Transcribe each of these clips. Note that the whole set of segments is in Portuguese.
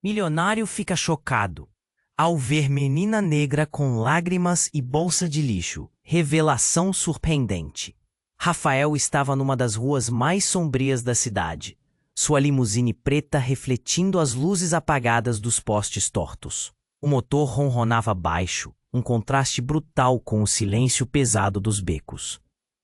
Milionário fica chocado ao ver menina negra com lágrimas e bolsa de lixo. Revelação surpreendente. Rafael estava numa das ruas mais sombrias da cidade, sua limusine preta refletindo as luzes apagadas dos postes tortos. O motor ronronava baixo, um contraste brutal com o silêncio pesado dos becos.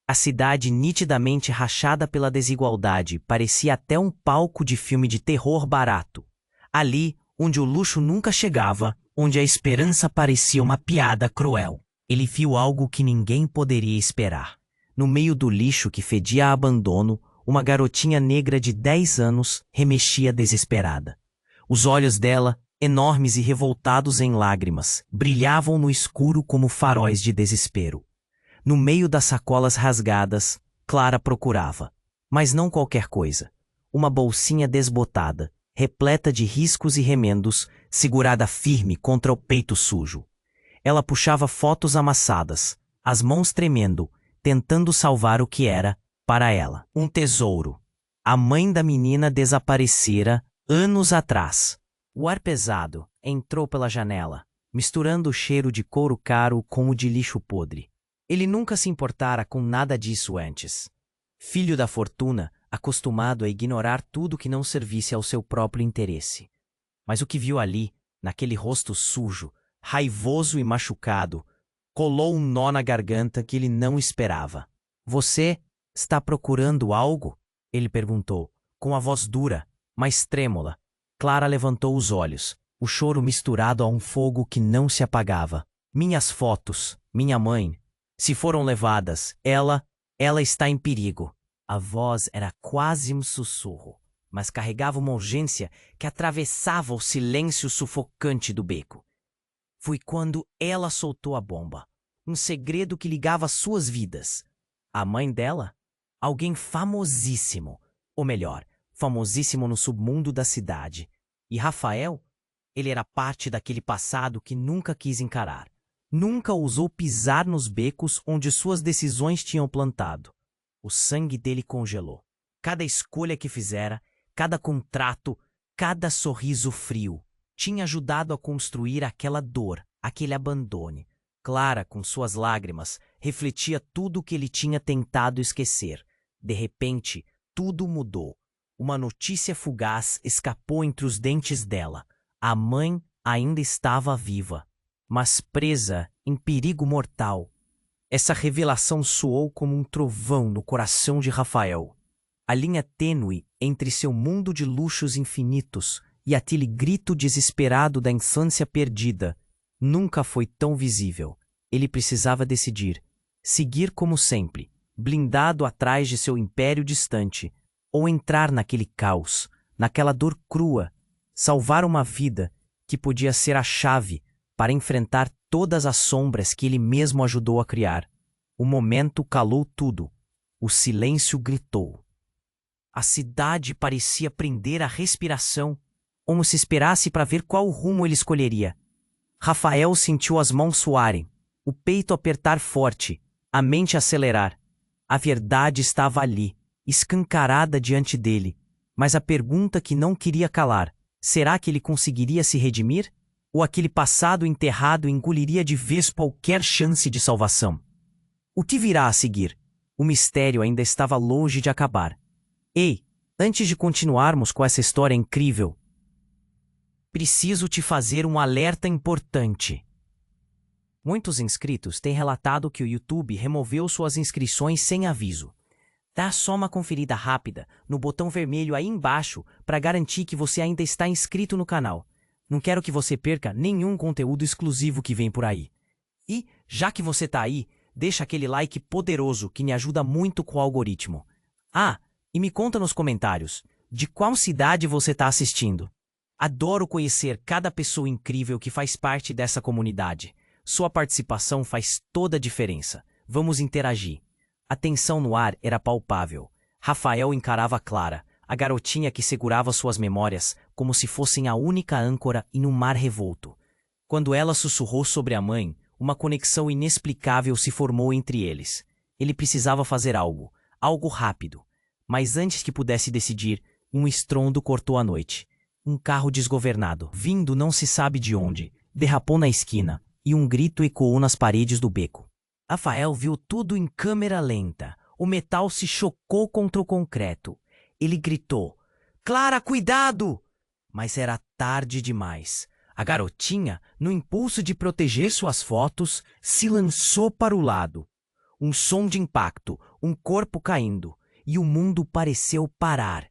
A cidade, nitidamente rachada pela desigualdade, parecia até um palco de filme de terror barato. Ali, onde o luxo nunca chegava, onde a esperança parecia uma piada cruel. Ele viu algo que ninguém poderia esperar. No meio do lixo que fedia a abandono, uma garotinha negra de 10 anos remexia desesperada. Os olhos dela, enormes e revoltados em lágrimas, brilhavam no escuro como faróis de desespero. No meio das sacolas rasgadas, Clara procurava, mas não qualquer coisa. Uma bolsinha desbotada, repleta de riscos e remendos, segurada firme contra o peito sujo. Ela puxava fotos amassadas, as mãos tremendo, tentando salvar o que era, para ela, um tesouro. A mãe da menina desaparecera anos atrás. O ar pesado entrou pela janela, misturando o cheiro de couro caro com o de lixo podre. Ele nunca se importara com nada disso antes. Filho da fortuna, acostumado a ignorar tudo que não servisse ao seu próprio interesse. Mas o que viu ali, naquele rosto sujo, raivoso e machucado, colou um nó na garganta que ele não esperava. Você está procurando algo? Ele perguntou, com a voz dura, mas trêmula. Clara levantou os olhos, o choro misturado a um fogo que não se apagava. Minhas fotos, minha mãe. Se foram levadas, ela está em perigo. A voz era quase um sussurro, mas carregava uma urgência que atravessava o silêncio sufocante do beco. Foi quando ela soltou a bomba. Um segredo que ligava suas vidas. A mãe dela? Alguém famosíssimo. Ou melhor, famosíssimo no submundo da cidade. E Rafael? Ele era parte daquele passado que nunca quis encarar. Nunca ousou pisar nos becos onde suas decisões tinham plantado. O sangue dele congelou. Cada escolha que fizera, cada contrato, cada sorriso frio, tinha ajudado a construir aquela dor, aquele abandono. Clara, com suas lágrimas, refletia tudo o que ele tinha tentado esquecer. De repente, tudo mudou. Uma notícia fugaz escapou entre os dentes dela. A mãe ainda estava viva, mas presa em perigo mortal. Essa revelação soou como um trovão no coração de Rafael. A linha tênue entre seu mundo de luxos infinitos e aquele grito desesperado da infância perdida nunca foi tão visível. Ele precisava decidir, seguir como sempre, blindado atrás de seu império distante, ou entrar naquele caos, naquela dor crua, salvar uma vida que podia ser a chave para enfrentar todas as sombras que ele mesmo ajudou a criar. O momento calou tudo. O silêncio gritou. A cidade parecia prender a respiração, como se esperasse para ver qual rumo ele escolheria. Rafael sentiu as mãos suarem, o peito apertar forte, a mente acelerar. A verdade estava ali, escancarada diante dele, mas a pergunta que não queria calar: será que ele conseguiria se redimir? Ou aquele passado enterrado engoliria de vez qualquer chance de salvação? O que virá a seguir? O mistério ainda estava longe de acabar. Ei, antes de continuarmos com essa história incrível, preciso te fazer um alerta importante. Muitos inscritos têm relatado que o YouTube removeu suas inscrições sem aviso. Dá só uma conferida rápida no botão vermelho aí embaixo para garantir que você ainda está inscrito no canal. Não quero que você perca nenhum conteúdo exclusivo que vem por aí. E, já que você tá aí, deixa aquele like poderoso que me ajuda muito com o algoritmo. Ah, e me conta nos comentários, de qual cidade você tá assistindo? Adoro conhecer cada pessoa incrível que faz parte dessa comunidade. Sua participação faz toda a diferença. Vamos interagir. A tensão no ar era palpável. Rafael encarava Clara, a garotinha que segurava suas memórias como se fossem a única âncora em um mar revolto. Quando ela sussurrou sobre a mãe, uma conexão inexplicável se formou entre eles. Ele precisava fazer algo, algo rápido. Mas antes que pudesse decidir, um estrondo cortou a noite. Um carro desgovernado, vindo não se sabe de onde, derrapou na esquina, e um grito ecoou nas paredes do beco. Rafael viu tudo em câmera lenta. O metal se chocou contra o concreto. Ele gritou: "Clara, cuidado!" Mas era tarde demais. A garotinha, no impulso de proteger suas fotos, se lançou para o lado. Um som de impacto, um corpo caindo, e o mundo pareceu parar.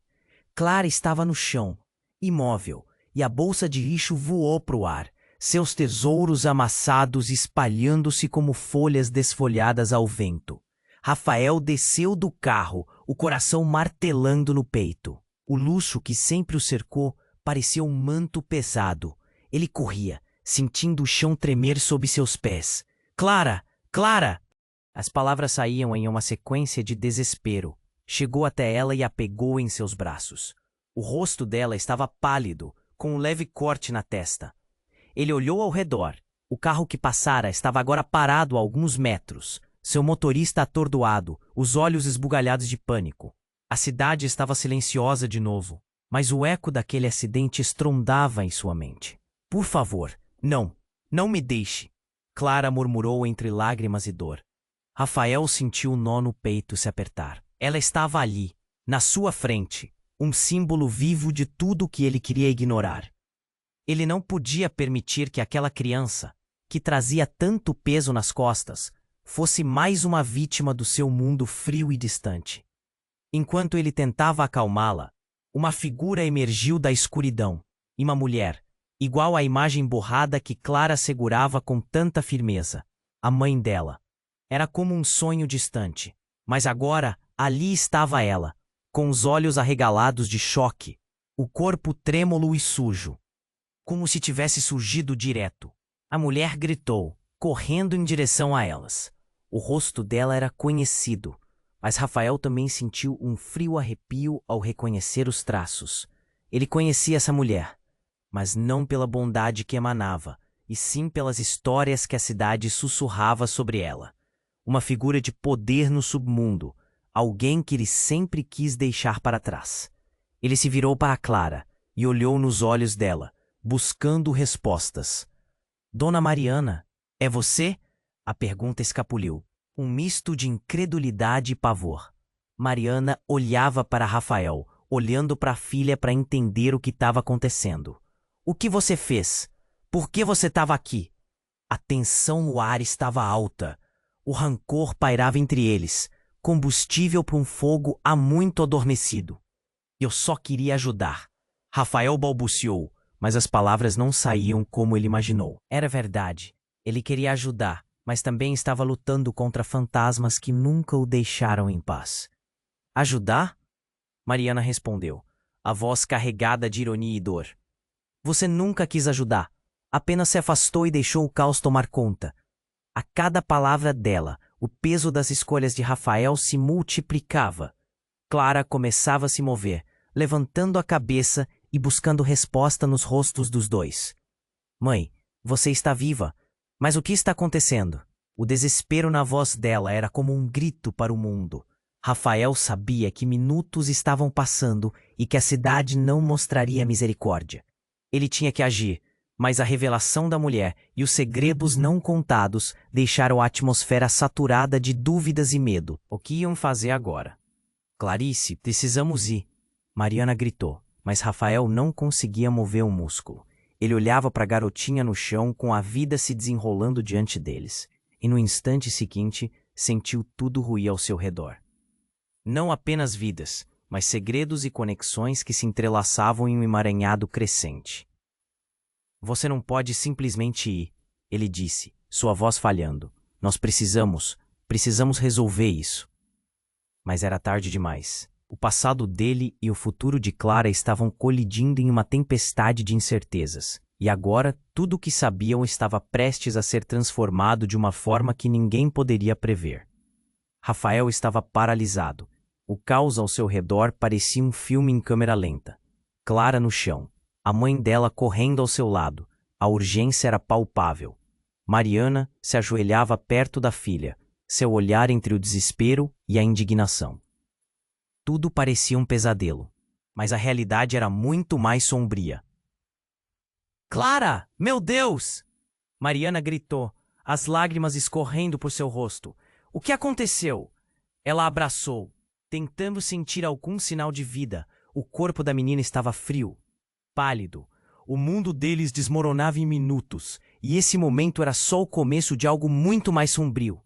Clara estava no chão, imóvel, e a bolsa de lixo voou para o ar, seus tesouros amassados espalhando-se como folhas desfolhadas ao vento. Rafael desceu do carro, o coração martelando no peito. O luxo que sempre o cercou parecia um manto pesado. Ele corria, sentindo o chão tremer sob seus pés. "Clara! Clara!" As palavras saíam em uma sequência de desespero. Chegou até ela e a pegou em seus braços. O rosto dela estava pálido, com um leve corte na testa. Ele olhou ao redor. O carro que passara estava agora parado a alguns metros, seu motorista atordoado, os olhos esbugalhados de pânico. A cidade estava silenciosa de novo, mas o eco daquele acidente estrondava em sua mente. "Por favor, não, não me deixe", Clara murmurou entre lágrimas e dor. Rafael sentiu o nó no peito se apertar. Ela estava ali, na sua frente, um símbolo vivo de tudo o que ele queria ignorar. Ele não podia permitir que aquela criança, que trazia tanto peso nas costas, fosse mais uma vítima do seu mundo frio e distante. Enquanto ele tentava acalmá-la, uma figura emergiu da escuridão, e uma mulher, igual à imagem borrada que Clara segurava com tanta firmeza, a mãe dela. Era como um sonho distante, mas agora ali estava ela, com os olhos arregalados de choque, o corpo trêmulo e sujo, como se tivesse surgido direto. A mulher gritou, correndo em direção a elas. O rosto dela era conhecido, mas Rafael também sentiu um frio arrepio ao reconhecer os traços. Ele conhecia essa mulher, mas não pela bondade que emanava, e sim pelas histórias que a cidade sussurrava sobre ela. Uma figura de poder no submundo, alguém que ele sempre quis deixar para trás. Ele se virou para Clara e olhou nos olhos dela, buscando respostas. "Dona Mariana, é você?" A pergunta escapuliu. Um misto de incredulidade e pavor. Mariana olhava para Rafael, olhando para a filha para entender o que estava acontecendo. "O que você fez? Por que você estava aqui?" A tensão no ar estava alta. O rancor pairava entre eles, combustível para um fogo há muito adormecido. "Eu só queria ajudar." Rafael balbuciou, mas as palavras não saíam como ele imaginou. Era verdade. Ele queria ajudar, mas também estava lutando contra fantasmas que nunca o deixaram em paz. "Ajudar?" Mariana respondeu, a voz carregada de ironia e dor. "Você nunca quis ajudar. Apenas se afastou e deixou o caos tomar conta." A cada palavra dela, o peso das escolhas de Rafael se multiplicava. Clara começava a se mover, levantando a cabeça e buscando resposta nos rostos dos dois. "Mãe, você está viva. Mas o que está acontecendo?" O desespero na voz dela era como um grito para o mundo. Rafael sabia que minutos estavam passando e que a cidade não mostraria misericórdia. Ele tinha que agir, mas a revelação da mulher e os segredos não contados deixaram a atmosfera saturada de dúvidas e medo. O que iam fazer agora? "Clarice, precisamos ir", Mariana gritou, mas Rafael não conseguia mover um músculo. Ele olhava para a garotinha no chão com a vida se desenrolando diante deles, e no instante seguinte sentiu tudo ruir ao seu redor. Não apenas vidas, mas segredos e conexões que se entrelaçavam em um emaranhado crescente. "Você não pode simplesmente ir", ele disse, sua voz falhando. "Nós precisamos resolver isso." Mas era tarde demais. O passado dele e o futuro de Clara estavam colidindo em uma tempestade de incertezas. E agora, tudo o que sabiam estava prestes a ser transformado de uma forma que ninguém poderia prever. Rafael estava paralisado. O caos ao seu redor parecia um filme em câmera lenta. Clara no chão, a mãe dela correndo ao seu lado. A urgência era palpável. Mariana se ajoelhava perto da filha, seu olhar entre o desespero e a indignação. Tudo parecia um pesadelo. Mas a realidade era muito mais sombria. Clara! Meu Deus! Mariana gritou, as lágrimas escorrendo por seu rosto. O que aconteceu? Ela abraçou, tentando sentir algum sinal de vida. O corpo da menina estava frio, pálido. O mundo deles desmoronava em minutos, e esse momento era só o começo de algo muito mais sombrio.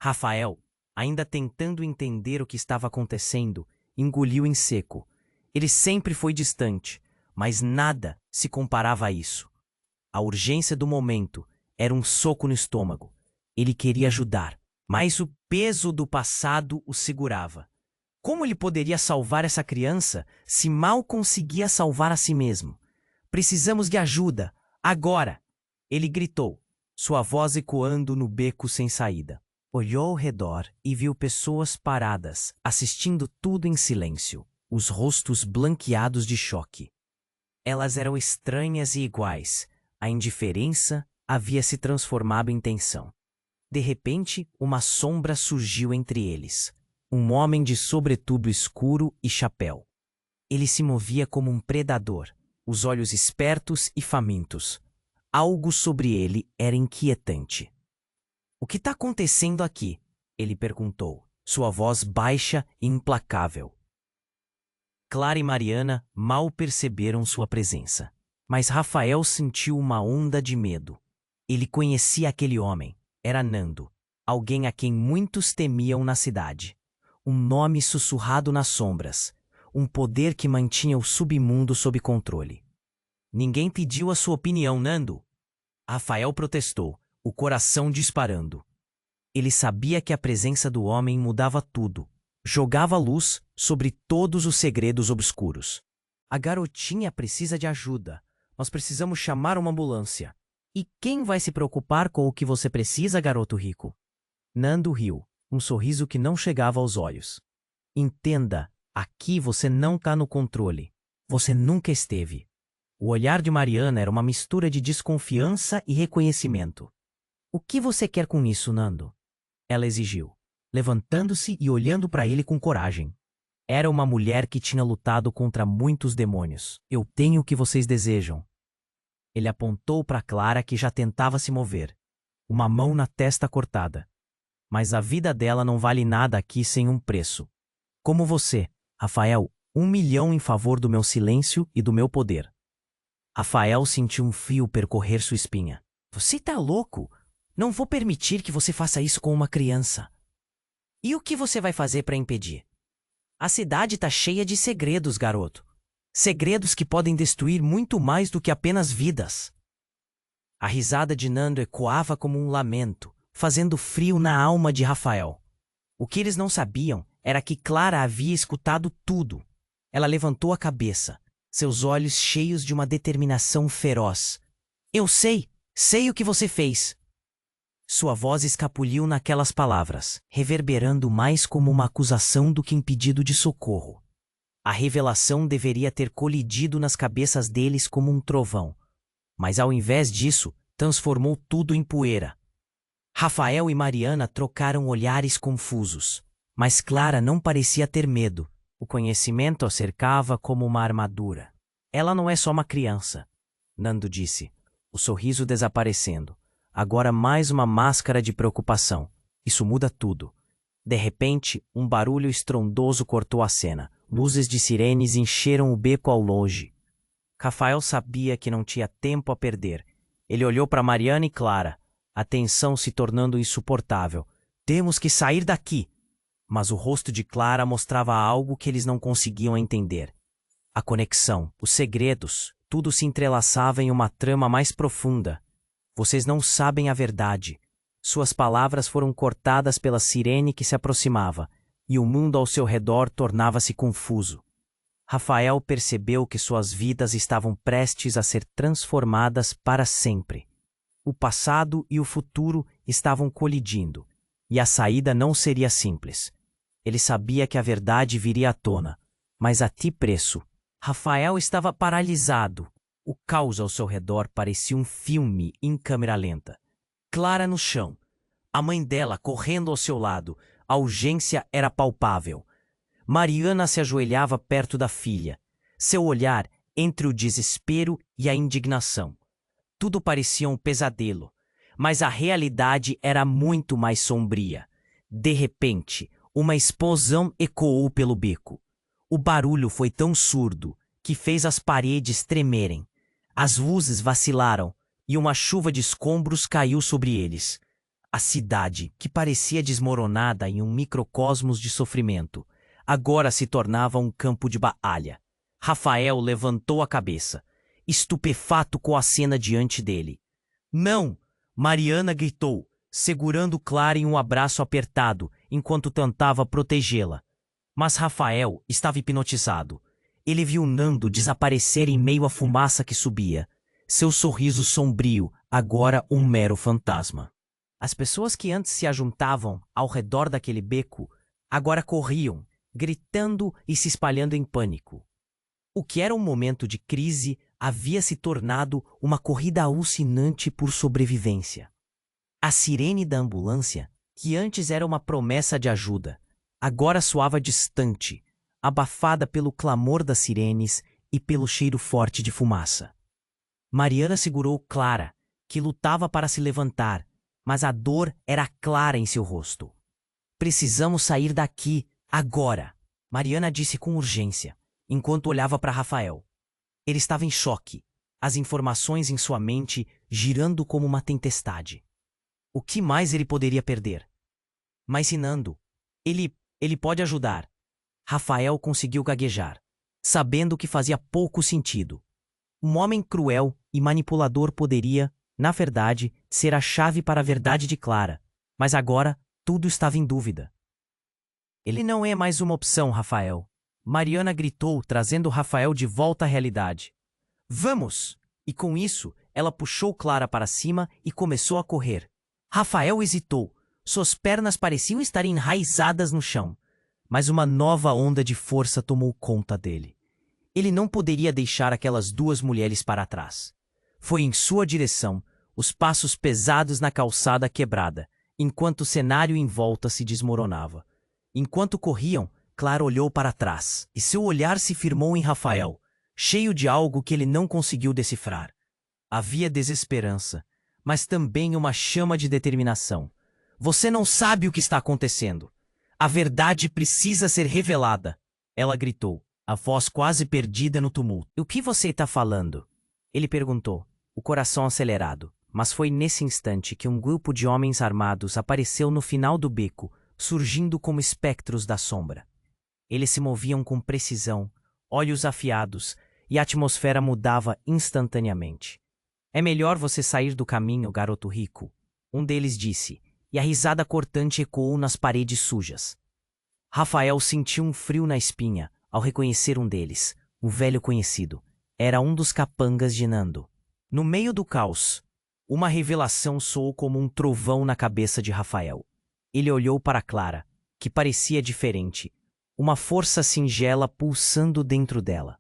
Rafael, ainda tentando entender o que estava acontecendo, engoliu em seco. Ele sempre foi distante, mas nada se comparava a isso. A urgência do momento era um soco no estômago. Ele queria ajudar, mas o peso do passado o segurava. Como ele poderia salvar essa criança se mal conseguia salvar a si mesmo? Precisamos de ajuda, agora! Ele gritou, sua voz ecoando no beco sem saída. Olhou ao redor e viu pessoas paradas, assistindo tudo em silêncio, os rostos blanqueados de choque. Elas eram estranhas e iguais. A indiferença havia se transformado em tensão. De repente, uma sombra surgiu entre eles. Um homem de sobretudo escuro e chapéu. Ele se movia como um predador, os olhos espertos e famintos. Algo sobre ele era inquietante. O que está acontecendo aqui? Ele perguntou, sua voz baixa e implacável. Clara e Mariana mal perceberam sua presença, mas Rafael sentiu uma onda de medo. Ele conhecia aquele homem, era Nando, alguém a quem muitos temiam na cidade. Um nome sussurrado nas sombras, um poder que mantinha o submundo sob controle. Ninguém pediu a sua opinião, Nando. Rafael protestou, o coração disparando. Ele sabia que a presença do homem mudava tudo, jogava luz sobre todos os segredos obscuros. A garotinha precisa de ajuda. Nós precisamos chamar uma ambulância. E quem vai se preocupar com o que você precisa, garoto rico? Nando riu, um sorriso que não chegava aos olhos. Entenda, aqui você não está no controle. Você nunca esteve. O olhar de Mariana era uma mistura de desconfiança e reconhecimento. O que você quer com isso, Nando? Ela exigiu, levantando-se e olhando para ele com coragem. Era uma mulher que tinha lutado contra muitos demônios. Eu tenho o que vocês desejam. Ele apontou para Clara, que já tentava se mover. Uma mão na testa cortada. Mas a vida dela não vale nada aqui sem um preço. Como você, Rafael, 1 milhão em favor do meu silêncio e do meu poder. Rafael sentiu um fio percorrer sua espinha. Você tá louco? Não vou permitir que você faça isso com uma criança. E o que você vai fazer para impedir? A cidade tá cheia de segredos, garoto. Segredos que podem destruir muito mais do que apenas vidas. A risada de Nando ecoava como um lamento, fazendo frio na alma de Rafael. O que eles não sabiam era que Clara havia escutado tudo. Ela levantou a cabeça, seus olhos cheios de uma determinação feroz. Eu sei o que você fez. Sua voz escapuliu naquelas palavras, reverberando mais como uma acusação do que um pedido de socorro. A revelação deveria ter colidido nas cabeças deles como um trovão, mas ao invés disso, transformou tudo em poeira. Rafael e Mariana trocaram olhares confusos, mas Clara não parecia ter medo. O conhecimento a cercava como uma armadura. Ela não é só uma criança, Nando disse, o sorriso desaparecendo. Agora mais uma máscara de preocupação. Isso muda tudo. De repente, um barulho estrondoso cortou a cena. Luzes de sirenes encheram o beco ao longe. Rafael sabia que não tinha tempo a perder. Ele olhou para Mariana e Clara, a tensão se tornando insuportável. Temos que sair daqui! Mas o rosto de Clara mostrava algo que eles não conseguiam entender. A conexão, os segredos, tudo se entrelaçava em uma trama mais profunda. Vocês não sabem a verdade. Suas palavras foram cortadas pela sirene que se aproximava, e o mundo ao seu redor tornava-se confuso. Rafael percebeu que suas vidas estavam prestes a ser transformadas para sempre. O passado e o futuro estavam colidindo, e a saída não seria simples. Ele sabia que a verdade viria à tona, mas a que preço? Rafael estava paralisado. O caos ao seu redor parecia um filme em câmera lenta. Clara no chão, a mãe dela correndo ao seu lado. A urgência era palpável. Mariana se ajoelhava perto da filha, seu olhar entre o desespero e a indignação. Tudo parecia um pesadelo, mas a realidade era muito mais sombria. De repente, uma explosão ecoou pelo beco. O barulho foi tão surdo que fez as paredes tremerem. As luzes vacilaram e uma chuva de escombros caiu sobre eles. A cidade, que parecia desmoronada em um microcosmos de sofrimento, agora se tornava um campo de batalha. Rafael levantou a cabeça, estupefato com a cena diante dele. Não! Mariana gritou, segurando Clara em um abraço apertado enquanto tentava protegê-la. Mas Rafael estava hipnotizado. Ele viu Nando desaparecer em meio à fumaça que subia. Seu sorriso sombrio, agora um mero fantasma. As pessoas que antes se ajuntavam ao redor daquele beco, agora corriam, gritando e se espalhando em pânico. O que era um momento de crise havia se tornado uma corrida alucinante por sobrevivência. A sirene da ambulância, que antes era uma promessa de ajuda, agora soava distante, abafada pelo clamor das sirenes e pelo cheiro forte de fumaça. Mariana segurou Clara, que lutava para se levantar, mas a dor era clara em seu rosto. Precisamos sair daqui, agora, Mariana disse com urgência, enquanto olhava para Rafael. Ele estava em choque, as informações em sua mente girando como uma tempestade. O que mais ele poderia perder? Mas se Nando, ele pode ajudar. Rafael conseguiu gaguejar, sabendo que fazia pouco sentido. Um homem cruel e manipulador poderia, na verdade, ser a chave para a verdade de Clara, mas agora tudo estava em dúvida. Ele não é mais uma opção, Rafael. Mariana gritou, trazendo Rafael de volta à realidade. Vamos! E com isso, ela puxou Clara para cima e começou a correr. Rafael hesitou. Suas pernas pareciam estar enraizadas no chão, mas uma nova onda de força tomou conta dele. Ele não poderia deixar aquelas duas mulheres para trás. Foi em sua direção, os passos pesados na calçada quebrada, enquanto o cenário em volta se desmoronava. Enquanto corriam, Clara olhou para trás, e seu olhar se firmou em Rafael, cheio de algo que ele não conseguiu decifrar. Havia desesperança, mas também uma chama de determinação. Você não sabe o que está acontecendo. A verdade precisa ser revelada, ela gritou, a voz quase perdida no tumulto. O que você está falando? Ele perguntou, o coração acelerado. Mas foi nesse instante que um grupo de homens armados apareceu no final do beco, surgindo como espectros da sombra. Eles se moviam com precisão, olhos afiados, e a atmosfera mudava instantaneamente. É melhor você sair do caminho, garoto rico, um deles disse, e a risada cortante ecoou nas paredes sujas. Rafael sentiu um frio na espinha ao reconhecer um deles, um velho conhecido. Era um dos capangas de Nando. No meio do caos, uma revelação soou como um trovão na cabeça de Rafael. Ele olhou para Clara, que parecia diferente, uma força singela pulsando dentro dela.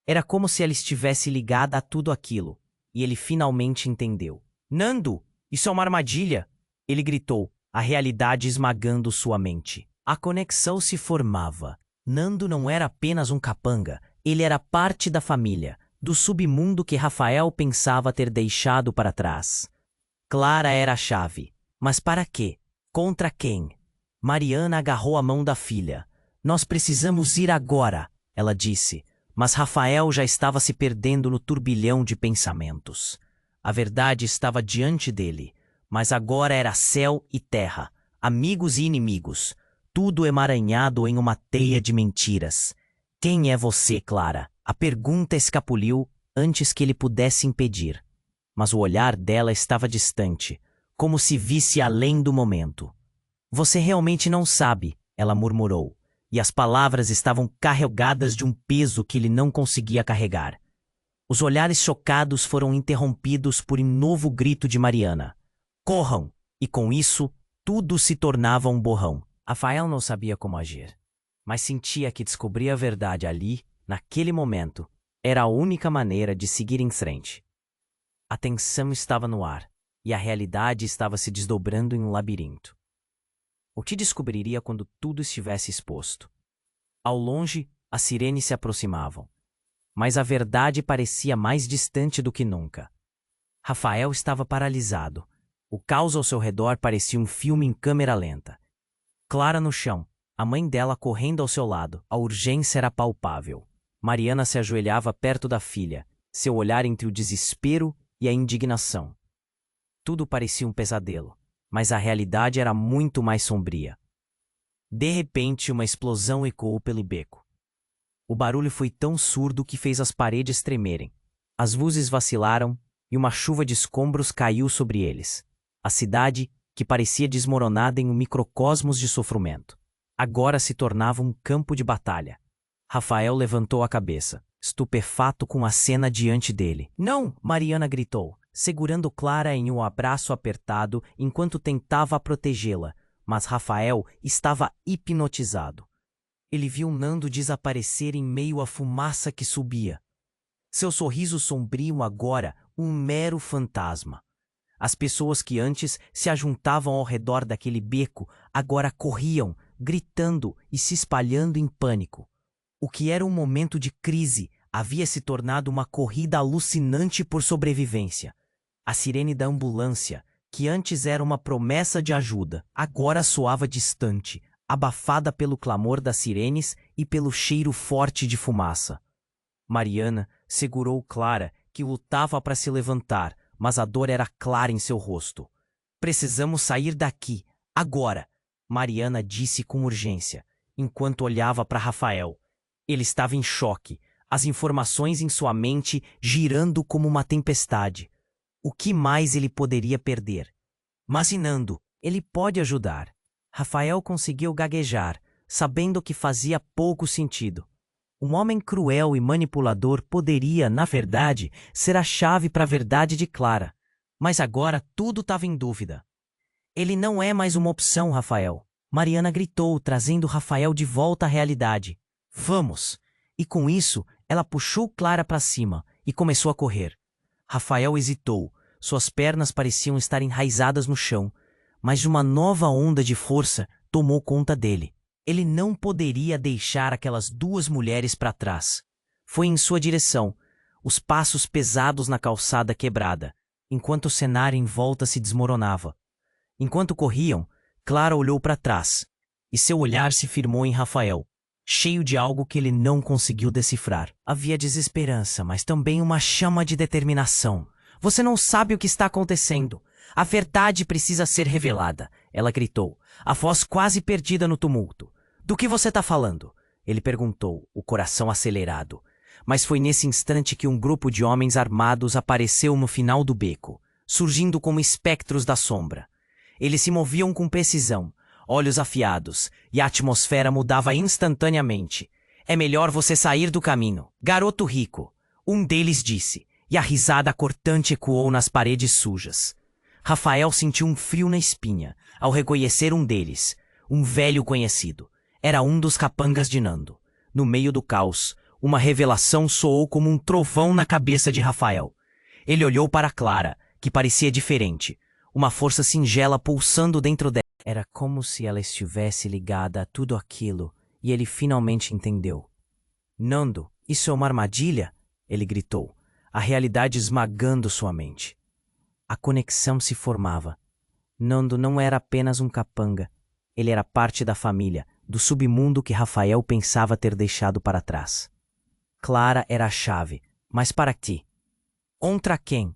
Era como se ela estivesse ligada a tudo aquilo, e ele finalmente entendeu. Nando, isso é uma armadilha! Ele gritou, a realidade esmagando sua mente. A conexão se formava. Nando não era apenas um capanga, ele era parte da família, do submundo que Rafael pensava ter deixado para trás. Clara era a chave. Mas para quê? Contra quem? Mariana agarrou a mão da filha. Nós precisamos ir agora, ela disse, mas Rafael já estava se perdendo no turbilhão de pensamentos. A verdade estava diante dele, mas agora era céu e terra, amigos e inimigos, tudo emaranhado em uma teia de mentiras. Quem é você, Clara? A pergunta escapuliu antes que ele pudesse impedir. Mas o olhar dela estava distante, como se visse além do momento. Você realmente não sabe, ela murmurou, e as palavras estavam carregadas de um peso que ele não conseguia carregar. Os olhares chocados foram interrompidos por um novo grito de Mariana. Corram! E com isso, tudo se tornava um borrão. Rafael não sabia como agir, mas sentia que descobrir a verdade ali, naquele momento, era a única maneira de seguir em frente. A tensão estava no ar, e a realidade estava se desdobrando em um labirinto. O que descobriria quando tudo estivesse exposto? Ao longe, as sirenes se aproximavam. Mas a verdade parecia mais distante do que nunca. Rafael estava paralisado. O caos ao seu redor parecia um filme em câmera lenta. Clara no chão, a mãe dela correndo ao seu lado. A urgência era palpável. Mariana se ajoelhava perto da filha, seu olhar entre o desespero e a indignação. Tudo parecia um pesadelo, mas a realidade era muito mais sombria. De repente, uma explosão ecoou pelo beco. O barulho foi tão surdo que fez as paredes tremerem. As luzes vacilaram e uma chuva de escombros caiu sobre eles. A cidade, que parecia desmoronada em um microcosmos de sofrimento, agora se tornava um campo de batalha. Rafael levantou a cabeça, estupefato com a cena diante dele. "Não!" Mariana gritou, segurando Clara em um abraço apertado enquanto tentava protegê-la, mas Rafael estava hipnotizado. Ele viu Nando desaparecer em meio à fumaça que subia. Seu sorriso sombrio agora um mero fantasma. As pessoas que antes se ajuntavam ao redor daquele beco agora corriam, gritando e se espalhando em pânico. O que era um momento de crise havia se tornado uma corrida alucinante por sobrevivência. A sirene da ambulância, que antes era uma promessa de ajuda, agora soava distante, abafada pelo clamor das sirenes e pelo cheiro forte de fumaça. Mariana segurou Clara, que lutava para se levantar, mas a dor era clara em seu rosto. "Precisamos sair daqui, agora!" Mariana disse com urgência, enquanto olhava para Rafael. Ele estava em choque, as informações em sua mente girando como uma tempestade. O que mais ele poderia perder? Mas Nando, ele pode ajudar. Rafael conseguiu gaguejar, sabendo que fazia pouco sentido. Um homem cruel e manipulador poderia, na verdade, ser a chave para a verdade de Clara. Mas agora tudo estava em dúvida. "Ele não é mais uma opção, Rafael." Mariana gritou, trazendo Rafael de volta à realidade. "Vamos!" E com isso, ela puxou Clara para cima e começou a correr. Rafael hesitou. Suas pernas pareciam estar enraizadas no chão, mas uma nova onda de força tomou conta dele. Ele não poderia deixar aquelas duas mulheres para trás. Foi em sua direção, os passos pesados na calçada quebrada, enquanto o cenário em volta se desmoronava. Enquanto corriam, Clara olhou para trás, e seu olhar se firmou em Rafael, cheio de algo que ele não conseguiu decifrar. Havia desesperança, mas também uma chama de determinação. "Você não sabe o que está acontecendo. A verdade precisa ser revelada", ela gritou, a voz quase perdida no tumulto. "Do que você está falando?" ele perguntou, o coração acelerado. Mas foi nesse instante que um grupo de homens armados apareceu no final do beco, surgindo como espectros da sombra. Eles se moviam com precisão, olhos afiados, e a atmosfera mudava instantaneamente. "É melhor você sair do caminho, garoto rico", um deles disse, e a risada cortante ecoou nas paredes sujas. Rafael sentiu um frio na espinha ao reconhecer um deles, um velho conhecido. Era um dos capangas de Nando. No meio do caos, uma revelação soou como um trovão na cabeça de Rafael. Ele olhou para Clara, que parecia diferente, uma força singela pulsando dentro dela. Era como se ela estivesse ligada a tudo aquilo, e ele finalmente entendeu. "Nando, isso é uma armadilha?" ele gritou, a realidade esmagando sua mente. A conexão se formava. Nando não era apenas um capanga. Ele era parte da família, do submundo que Rafael pensava ter deixado para trás. Clara era a chave, mas para ti? Contra quem?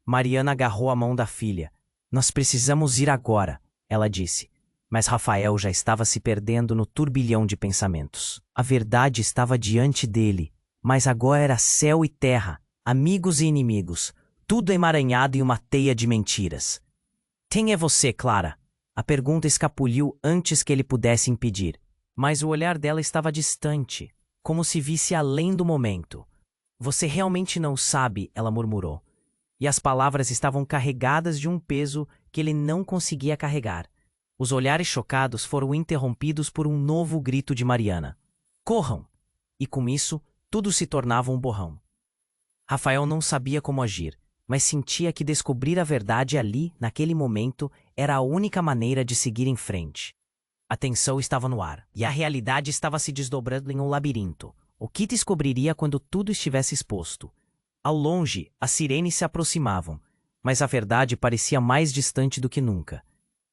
Mariana agarrou a mão da filha. "Nós precisamos ir agora", ela disse. Mas Rafael já estava se perdendo no turbilhão de pensamentos. A verdade estava diante dele, mas agora era céu e terra, amigos e inimigos, tudo emaranhado em uma teia de mentiras. "Quem é você, Clara?" A pergunta escapuliu antes que ele pudesse impedir. Mas o olhar dela estava distante, como se visse além do momento. "Você realmente não sabe", ela murmurou. E as palavras estavam carregadas de um peso que ele não conseguia carregar. Os olhares chocados foram interrompidos por um novo grito de Mariana. "Corram!" E com isso, tudo se tornava um borrão. Rafael não sabia como agir, mas sentia que descobrir a verdade ali, naquele momento, era a única maneira de seguir em frente. A tensão estava no ar, e a realidade estava se desdobrando em um labirinto. O que descobriria quando tudo estivesse exposto? Ao longe, as sirenes se aproximavam, mas a verdade parecia mais distante do que nunca.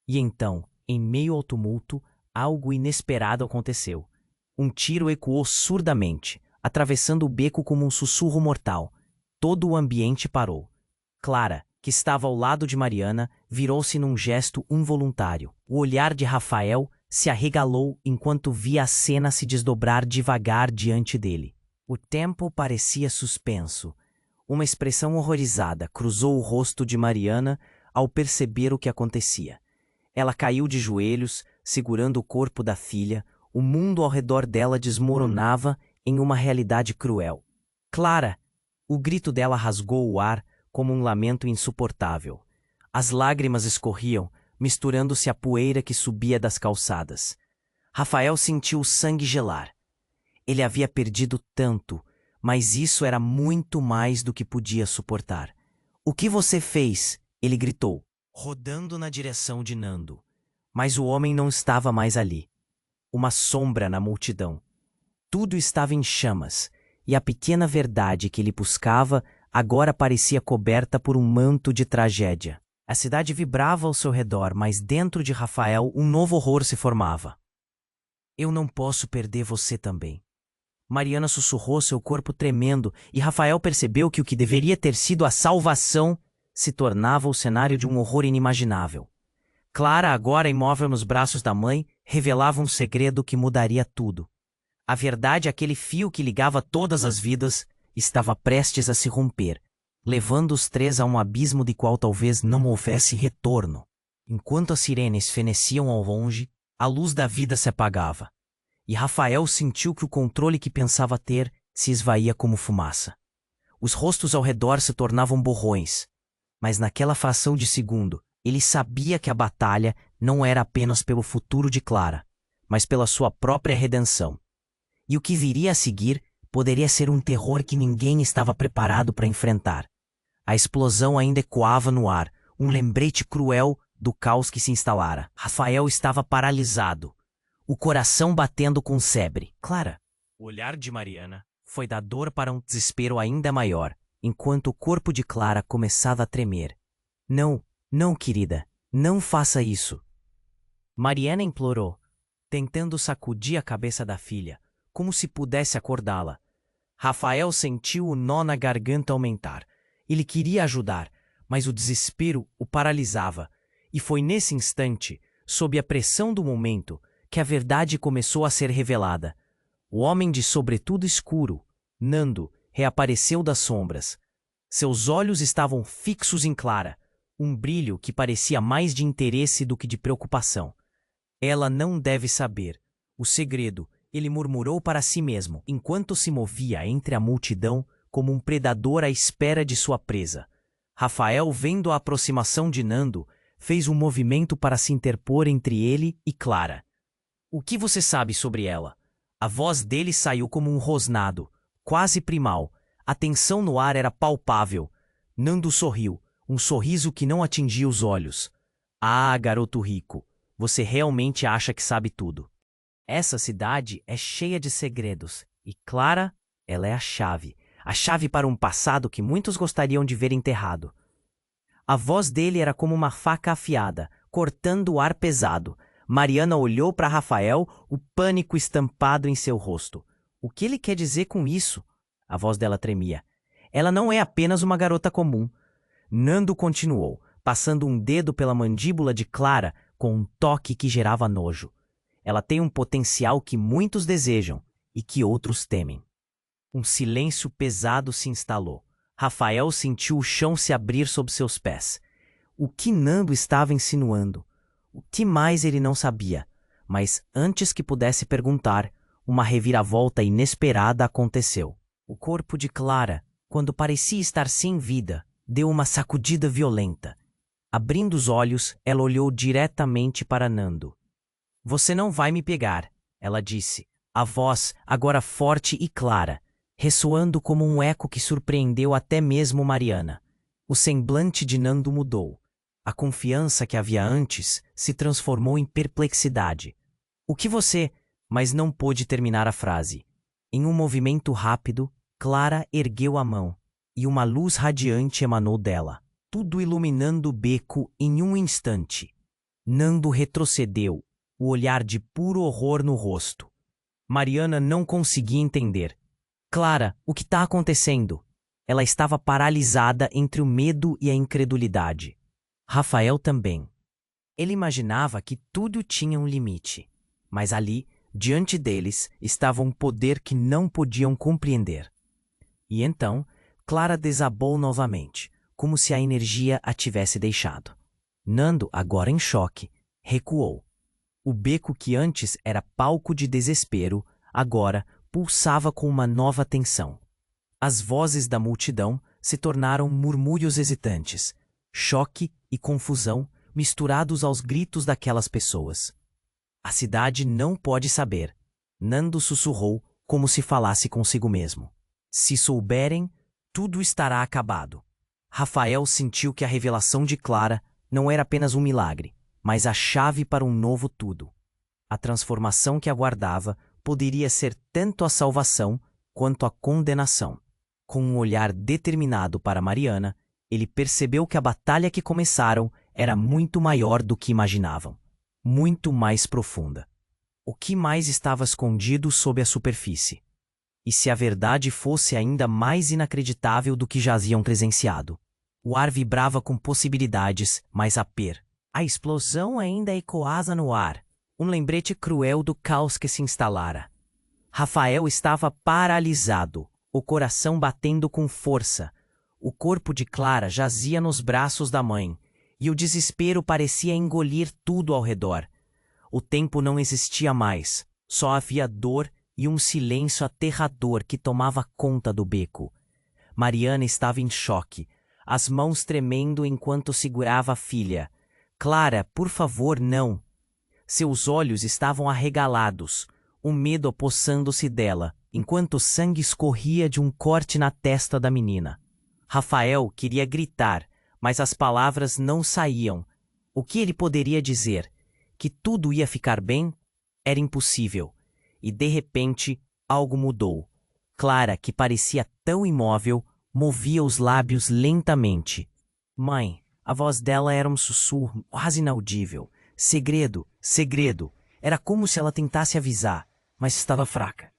E então, em meio ao tumulto, algo inesperado aconteceu. Um tiro ecoou surdamente, atravessando o beco como um sussurro mortal. Todo o ambiente parou. Clara, que estava ao lado de Mariana, virou-se num gesto involuntário. O olhar de Rafael se arregalou enquanto via a cena se desdobrar devagar diante dele. O tempo parecia suspenso. Uma expressão horrorizada cruzou o rosto de Mariana ao perceber o que acontecia. Ela caiu de joelhos, segurando o corpo da filha. O mundo ao redor dela desmoronava em uma realidade cruel. Clara! O grito dela rasgou o ar como um lamento insuportável. As lágrimas escorriam, misturando-se à poeira que subia das calçadas. Rafael sentiu o sangue gelar. Ele havia perdido tanto, mas isso era muito mais do que podia suportar. "O que você fez?" ele gritou, rodando na direção de Nando. Mas o homem não estava mais ali. Uma sombra na multidão. Tudo estava em chamas, e a pequena verdade que ele buscava agora parecia coberta por um manto de tragédia. A cidade vibrava ao seu redor, mas dentro de Rafael um novo horror se formava. "Eu não posso perder você também." Mariana sussurrou, seu corpo tremendo, e Rafael percebeu que o que deveria ter sido a salvação se tornava o cenário de um horror inimaginável. Clara, agora imóvel nos braços da mãe, revelava um segredo que mudaria tudo. A verdade, aquele fio que ligava todas as vidas, estava prestes a se romper, levando os três a um abismo de qual talvez não houvesse retorno. Enquanto as sirenes feneciam ao longe, a luz da vida se apagava. E Rafael sentiu que o controle que pensava ter se esvaía como fumaça. Os rostos ao redor se tornavam borrões, mas naquela fração de segundo, ele sabia que a batalha não era apenas pelo futuro de Clara, mas pela sua própria redenção. E o que viria a seguir poderia ser um terror que ninguém estava preparado para enfrentar. A explosão ainda ecoava no ar, um lembrete cruel do caos que se instalara. Rafael estava paralisado, o coração batendo com febre. "Clara!" O olhar de Mariana foi da dor para um desespero ainda maior, enquanto o corpo de Clara começava a tremer. "Não, não, querida, não faça isso." Mariana implorou, tentando sacudir a cabeça da filha, como se pudesse acordá-la. Rafael sentiu o nó na garganta aumentar. Ele queria ajudar, mas o desespero o paralisava. E foi nesse instante, sob a pressão do momento, que a verdade começou a ser revelada. O homem de sobretudo escuro, Nando, reapareceu das sombras. Seus olhos estavam fixos em Clara, um brilho que parecia mais de interesse do que de preocupação. "Ela não deve saber. O segredo", ele murmurou para si mesmo, enquanto se movia entre a multidão como um predador à espera de sua presa. Rafael, vendo a aproximação de Nando, fez um movimento para se interpor entre ele e Clara. "O que você sabe sobre ela?" A voz dele saiu como um rosnado, quase primal. A tensão no ar era palpável. Nando sorriu, um sorriso que não atingia os olhos. "Ah, garoto rico, você realmente acha que sabe tudo. Essa cidade é cheia de segredos, e Clara, ela é a chave para um passado que muitos gostariam de ver enterrado." A voz dele era como uma faca afiada, cortando o ar pesado. Mariana olhou para Rafael, o pânico estampado em seu rosto. "O que ele quer dizer com isso?" A voz dela tremia. "Ela não é apenas uma garota comum." Nando continuou, passando um dedo pela mandíbula de Clara com um toque que gerava nojo. "Ela tem um potencial que muitos desejam e que outros temem." Um silêncio pesado se instalou. Rafael sentiu o chão se abrir sob seus pés. O que Nando estava insinuando? O que mais ele não sabia? Mas antes que pudesse perguntar, uma reviravolta inesperada aconteceu. O corpo de Clara, quando parecia estar sem vida, deu uma sacudida violenta. Abrindo os olhos, ela olhou diretamente para Nando. "Você não vai me pegar," ela disse, a voz agora forte e clara, ressoando como um eco que surpreendeu até mesmo Mariana. O semblante de Nando mudou. A confiança que havia antes se transformou em perplexidade. O que você... Mas não pôde terminar a frase. Em um movimento rápido, Clara ergueu a mão, e uma luz radiante emanou dela, tudo iluminando o beco em um instante. Nando retrocedeu, o olhar de puro horror no rosto. Mariana não conseguia entender. Clara, o que está acontecendo? Ela estava paralisada entre o medo e a incredulidade. Rafael também. Ele imaginava que tudo tinha um limite, mas ali, diante deles, estava um poder que não podiam compreender. E então, Clara desabou novamente, como se a energia a tivesse deixado. Nando, agora em choque, recuou. O beco que antes era palco de desespero, agora pulsava com uma nova tensão. As vozes da multidão se tornaram murmúrios hesitantes, choque e confusão misturados aos gritos daquelas pessoas. A cidade não pode saber. Nando sussurrou como se falasse consigo mesmo. Se souberem, tudo estará acabado. Rafael sentiu que a revelação de Clara não era apenas um milagre, mas a chave para um novo tudo. A transformação que aguardava poderia ser tanto a salvação quanto a condenação. Com um olhar determinado para Mariana, ele percebeu que a batalha que começaram era muito maior do que imaginavam. Muito mais profunda. O que mais estava escondido sob a superfície? E se a verdade fosse ainda mais inacreditável do que já haviam presenciado? O ar vibrava com possibilidades, mas a explosão ainda ecoava no ar, um lembrete cruel do caos que se instalara. Rafael estava paralisado, o coração batendo com força. O corpo de Clara jazia nos braços da mãe, e o desespero parecia engolir tudo ao redor. O tempo não existia mais, só havia dor e um silêncio aterrador que tomava conta do beco. Mariana estava em choque, as mãos tremendo enquanto segurava a filha. Clara, por favor, não. Seus olhos estavam arregalados, o medo apossando-se dela, enquanto o sangue escorria de um corte na testa da menina. Rafael queria gritar, mas as palavras não saíam. O que ele poderia dizer? Que tudo ia ficar bem? Era impossível. E, de repente, algo mudou. Clara, que parecia tão imóvel, movia os lábios lentamente. Mãe, a voz dela era um sussurro quase inaudível. Segredo, segredo. Era como se ela tentasse avisar, mas estava fraca.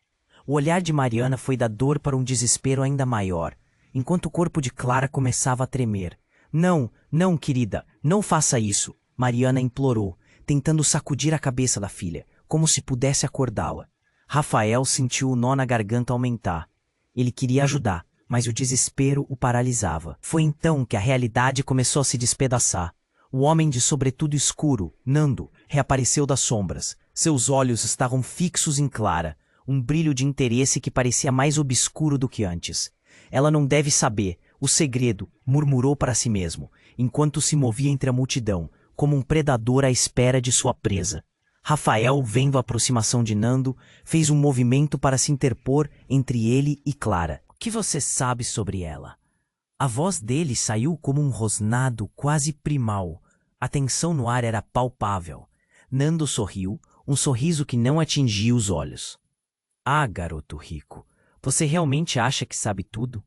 O olhar de Mariana foi da dor para um desespero ainda maior, enquanto o corpo de Clara começava a tremer. Não, não, querida, não faça isso, Mariana implorou, tentando sacudir a cabeça da filha, como se pudesse acordá-la. Rafael sentiu o nó na garganta aumentar. Ele queria ajudar, mas o desespero o paralisava. Foi então que a realidade começou a se despedaçar. O homem de sobretudo escuro, Nando, reapareceu das sombras. Seus olhos estavam fixos em Clara, um brilho de interesse que parecia mais obscuro do que antes. Ela não deve saber. O segredo, murmurou para si mesmo, enquanto se movia entre a multidão, como um predador à espera de sua presa. Rafael, vendo a aproximação de Nando, fez um movimento para se interpor entre ele e Clara. O que você sabe sobre ela? A voz dele saiu como um rosnado quase primal. A tensão no ar era palpável. Nando sorriu, um sorriso que não atingia os olhos. Ah, garoto rico, você realmente acha que sabe tudo?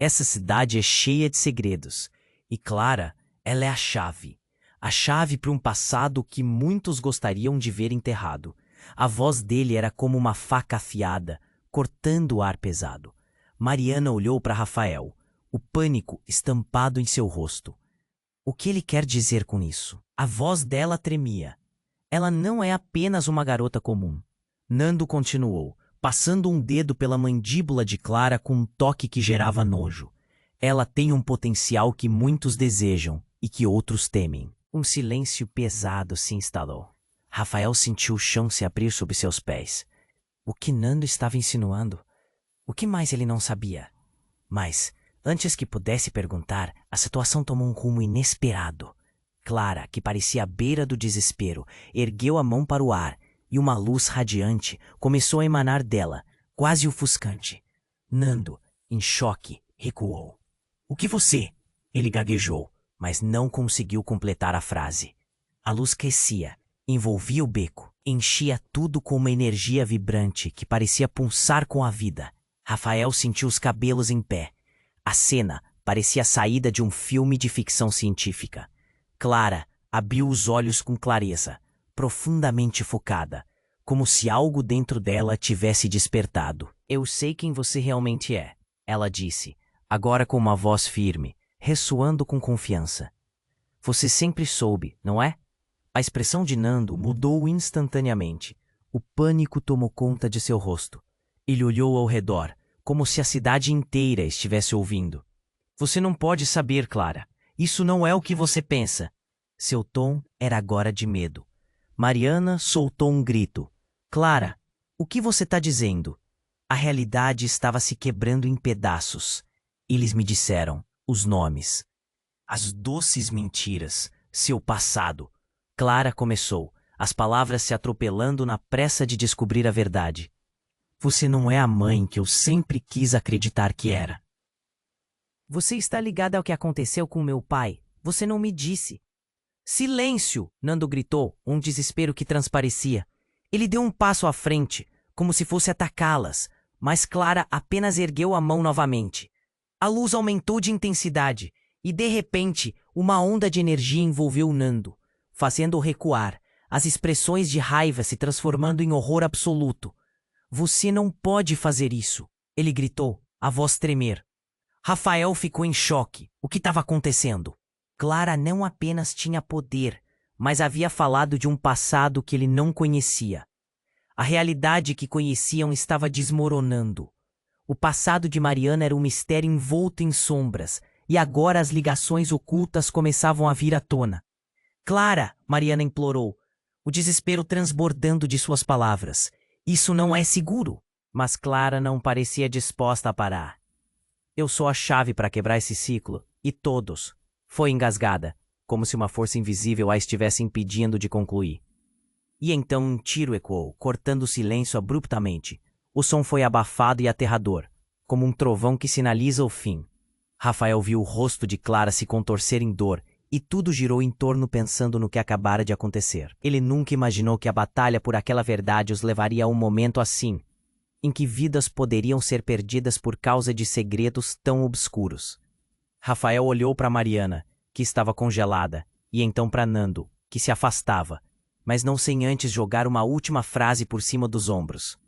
Essa cidade é cheia de segredos. E Clara, ela é a chave. A chave para um passado que muitos gostariam de ver enterrado. A voz dele era como uma faca afiada, cortando o ar pesado. Mariana olhou para Rafael, o pânico estampado em seu rosto. O que ele quer dizer com isso? A voz dela tremia. Ela não é apenas uma garota comum. Nando continuou, passando um dedo pela mandíbula de Clara com um toque que gerava nojo. Ela tem um potencial que muitos desejam e que outros temem. Um silêncio pesado se instalou. Rafael sentiu o chão se abrir sob seus pés. O que Nando estava insinuando? O que mais ele não sabia? Mas, antes que pudesse perguntar, a situação tomou um rumo inesperado. Clara, que parecia à beira do desespero, ergueu a mão para o ar e uma luz radiante começou a emanar dela, quase ofuscante. Nando, em choque, recuou. O que você? Ele gaguejou, mas não conseguiu completar a frase. A luz crescia, envolvia o beco. enchia tudo com uma energia vibrante que parecia pulsar com a vida. Rafael sentiu os cabelos em pé. A cena parecia a saída de um filme de ficção científica. Clara abriu os olhos com clareza, profundamente focada, como se algo dentro dela tivesse despertado. Eu sei quem você realmente é, ela disse, agora com uma voz firme, ressoando com confiança. Você sempre soube, não é? A expressão de Nando mudou instantaneamente. O pânico tomou conta de seu rosto. Ele olhou ao redor, como se a cidade inteira estivesse ouvindo. Você não pode saber, Clara. Isso não é o que você pensa. Seu tom era agora de medo. Mariana soltou um grito. Clara, o que você está dizendo? A realidade estava se quebrando em pedaços. Eles me disseram os nomes. As doces mentiras, seu passado. Clara começou, as palavras se atropelando na pressa de descobrir a verdade. Você não é a mãe que eu sempre quis acreditar que era. Você está ligada ao que aconteceu com meu pai? Você não me disse. Silêncio! Nando gritou, um desespero que transparecia. Ele deu um passo à frente, como se fosse atacá-las, mas Clara apenas ergueu a mão novamente. A luz aumentou de intensidade, e de repente, uma onda de energia envolveu Nando, fazendo-o recuar, as expressões de raiva se transformando em horror absoluto. Você não pode fazer isso, ele gritou, a voz tremer. Rafael ficou em choque. O que estava acontecendo? Clara não apenas tinha poder, mas havia falado de um passado que ele não conhecia. A realidade que conheciam estava desmoronando. O passado de Mariana era um mistério envolto em sombras, e agora as ligações ocultas começavam a vir à tona. Clara, Mariana implorou, o desespero transbordando de suas palavras. Isso não é seguro. Mas Clara não parecia disposta a parar. Eu sou a chave para quebrar esse ciclo, e todos. Foi engasgada, como se uma força invisível a estivesse impedindo de concluir. E então um tiro ecoou, cortando o silêncio abruptamente. O som foi abafado e aterrador, como um trovão que sinaliza o fim. Rafael viu o rosto de Clara se contorcer em dor, e tudo girou em torno pensando no que acabara de acontecer. Ele nunca imaginou que a batalha por aquela verdade os levaria a um momento assim, em que vidas poderiam ser perdidas por causa de segredos tão obscuros. Rafael olhou para Mariana, que estava congelada, e então para Nando, que se afastava, mas não sem antes jogar uma última frase por cima dos ombros.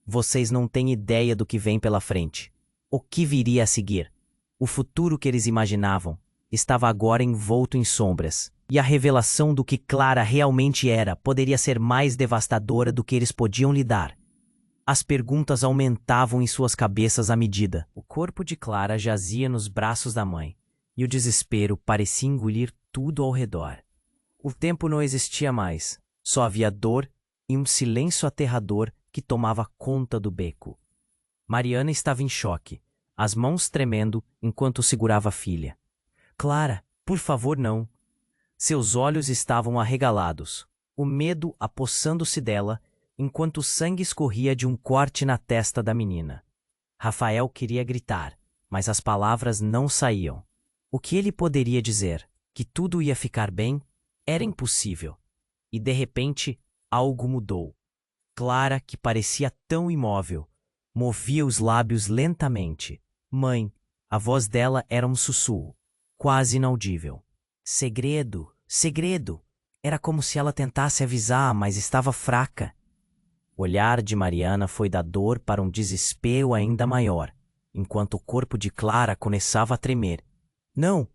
Vocês não têm ideia do que vem pela frente. O que viria a seguir? O futuro que eles imaginavam estava agora envolto em sombras, e a revelação do que Clara realmente era poderia ser mais devastadora do que eles podiam lidar. As perguntas aumentavam em suas cabeças à medida. O corpo de Clara jazia nos braços da mãe, e o desespero parecia engolir tudo ao redor. O tempo não existia mais, só havia dor e um silêncio aterrador que tomava conta do beco. Mariana estava em choque, as mãos tremendo enquanto segurava a filha. Clara, por favor, não. Seus olhos estavam arregalados, o medo apossando-se dela, enquanto o sangue escorria de um corte na testa da menina. Rafael queria gritar, mas as palavras não saíam. O que ele poderia dizer? Que tudo ia ficar bem? Era impossível. E de repente, algo mudou. Clara, que parecia tão imóvel, movia os lábios lentamente. Mãe, a voz dela era um sussurro, quase inaudível. Segredo, segredo. Era como se ela tentasse avisar, mas estava fraca. O olhar de Mariana foi da dor para um desespero ainda maior, enquanto o corpo de Clara começava a tremer. Não,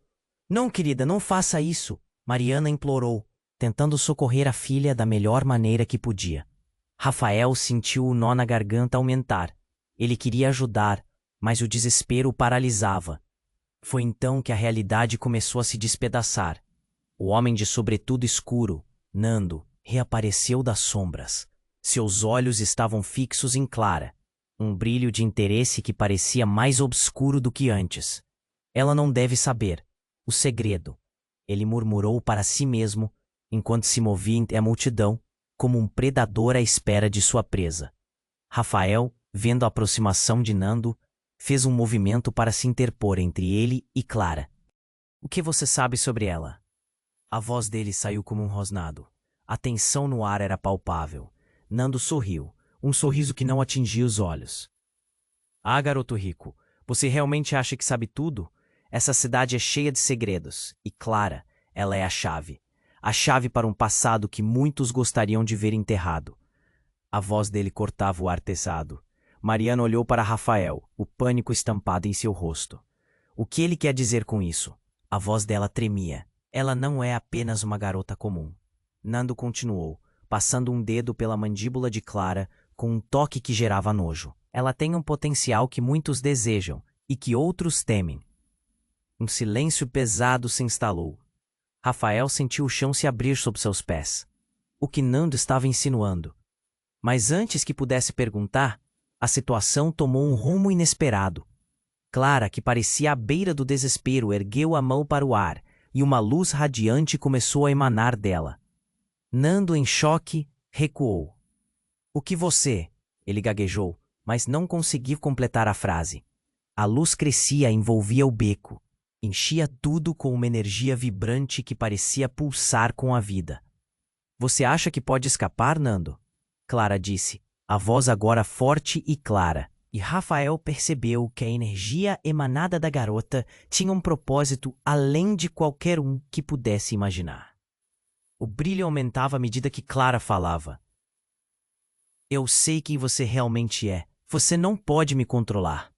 não, querida, não faça isso, Mariana implorou, tentando socorrer a filha da melhor maneira que podia. Rafael sentiu o nó na garganta aumentar. Ele queria ajudar, mas o desespero o paralisava. Foi então que a realidade começou a se despedaçar. O homem de sobretudo escuro, Nando, reapareceu das sombras. Seus olhos estavam fixos em Clara, um brilho de interesse que parecia mais obscuro do que antes. Ela não deve saber. O segredo. Ele murmurou para si mesmo, enquanto se movia entre a multidão, como um predador à espera de sua presa. Rafael, vendo a aproximação de Nando, fez um movimento para se interpor entre ele e Clara. O que você sabe sobre ela? A voz dele saiu como um rosnado. A tensão no ar era palpável. Nando sorriu, um sorriso que não atingia os olhos. Ah, garoto rico, você realmente acha que sabe tudo? Essa cidade é cheia de segredos, e Clara, ela é a chave. A chave para um passado que muitos gostariam de ver enterrado. A voz dele cortava o ar pesado. Mariana olhou para Rafael, o pânico estampado em seu rosto. O que ele quer dizer com isso? A voz dela tremia. Ela não é apenas uma garota comum. Nando continuou, passando um dedo pela mandíbula de Clara com um toque que gerava nojo. Ela tem um potencial que muitos desejam e que outros temem. Um silêncio pesado se instalou. Rafael sentiu o chão se abrir sob seus pés. O que Nando estava insinuando? Mas antes que pudesse perguntar, a situação tomou um rumo inesperado. Clara, que parecia à beira do desespero, ergueu a mão para o ar e uma luz radiante começou a emanar dela. Nando, em choque, recuou. O que você? Ele gaguejou, mas não conseguiu completar a frase. A luz crescia e envolvia o beco. Enchia tudo com uma energia vibrante que parecia pulsar com a vida. Você acha que pode escapar, Nando? Clara disse, a voz agora forte e clara. E Rafael percebeu que a energia emanada da garota tinha um propósito além de qualquer um que pudesse imaginar. O brilho aumentava à medida que Clara falava. Eu sei quem você realmente é. Você não pode me controlar.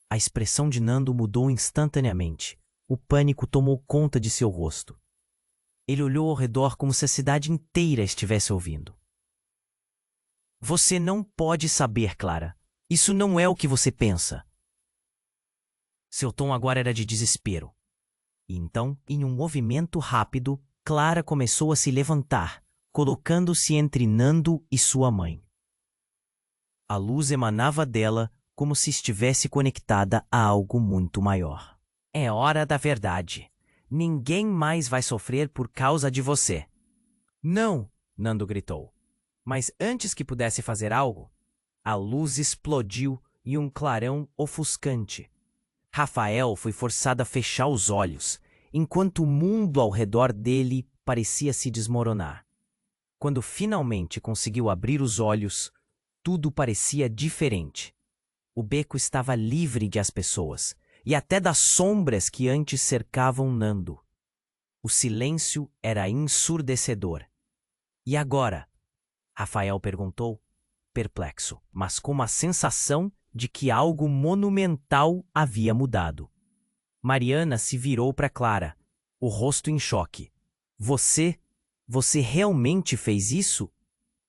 A expressão de Nando mudou instantaneamente. O pânico tomou conta de seu rosto. Ele olhou ao redor como se a cidade inteira estivesse ouvindo. Você não pode saber, Clara. Isso não é o que você pensa. Seu tom agora era de desespero. E então, em um movimento rápido, Clara começou a se levantar, colocando-se entre Nando e sua mãe. A luz emanava dela como se estivesse conectada a algo muito maior. É hora da verdade. Ninguém mais vai sofrer por causa de você. Não, Nando gritou. Mas antes que pudesse fazer algo, a luz explodiu e um clarão ofuscante. Rafael foi forçado a fechar os olhos, enquanto o mundo ao redor dele parecia se desmoronar. Quando finalmente conseguiu abrir os olhos, tudo parecia diferente. O beco estava livre de as pessoas, e até das sombras que antes cercavam Nando. O silêncio era ensurdecedor. E agora? Rafael perguntou, perplexo, mas com uma sensação de que algo monumental havia mudado. Mariana se virou para Clara, o rosto em choque. Você realmente fez isso?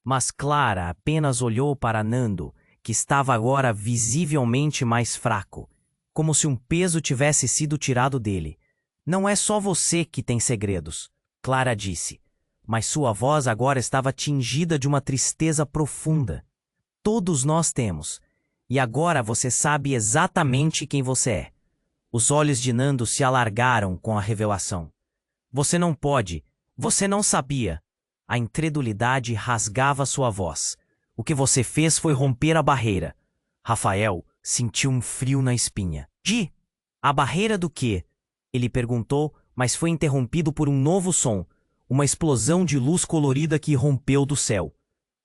Mas Clara apenas olhou para Nando, que estava agora visivelmente mais fraco, como se um peso tivesse sido tirado dele. Não é só você que tem segredos, Clara disse, mas sua voz agora estava tingida de uma tristeza profunda. Todos nós temos, e agora você sabe exatamente quem você é. Os olhos de Nando se alargaram com a revelação. Você não pode, você não sabia. A incredulidade rasgava sua voz. O que você fez foi romper a barreira. Rafael sentiu um frio na espinha. A barreira do quê? Ele perguntou, mas foi interrompido por um novo som, uma explosão de luz colorida que irrompeu do céu.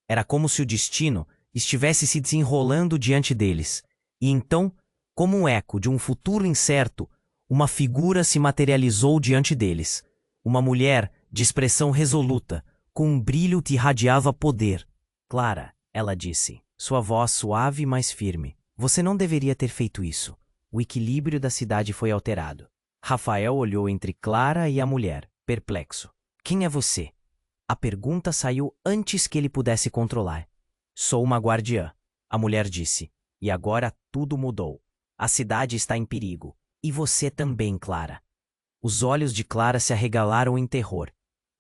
Era como se o destino estivesse se desenrolando diante deles. E então, como um eco de um futuro incerto, uma figura se materializou diante deles. Uma mulher de expressão resoluta, com um brilho que irradiava poder. Clara, ela disse, sua voz suave, mas firme. Você não deveria ter feito isso. O equilíbrio da cidade foi alterado. Rafael olhou entre Clara e a mulher, perplexo. Quem é você? A pergunta saiu antes que ele pudesse controlar. Sou uma guardiã, a mulher disse. E agora tudo mudou. A cidade está em perigo. E você também, Clara. Os olhos de Clara se arregalaram em terror.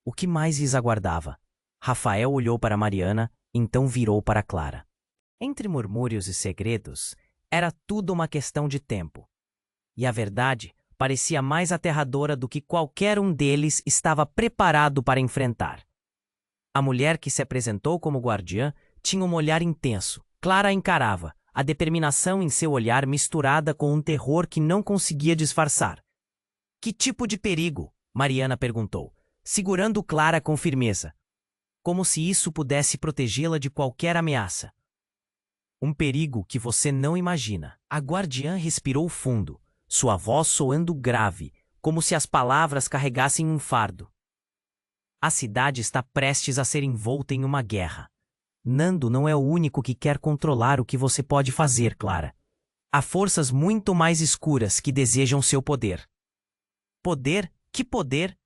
O que mais lhes aguardava? Rafael olhou para Mariana, então virou para Clara. Entre murmúrios e segredos, era tudo uma questão de tempo. E a verdade parecia mais aterradora do que qualquer um deles estava preparado para enfrentar. A mulher que se apresentou como guardiã tinha um olhar intenso. Clara a encarava, a determinação em seu olhar misturada com um terror que não conseguia disfarçar. Que tipo de perigo? Mariana perguntou, segurando Clara com firmeza. como se isso pudesse protegê-la de qualquer ameaça. Um perigo que você não imagina. A guardiã respirou fundo, sua voz soando grave, como se as palavras carregassem um fardo. A cidade está prestes a ser envolta em uma guerra. Nando não é o único que quer controlar o que você pode fazer, Clara. Há forças muito mais escuras que desejam seu poder. Poder? Que poder?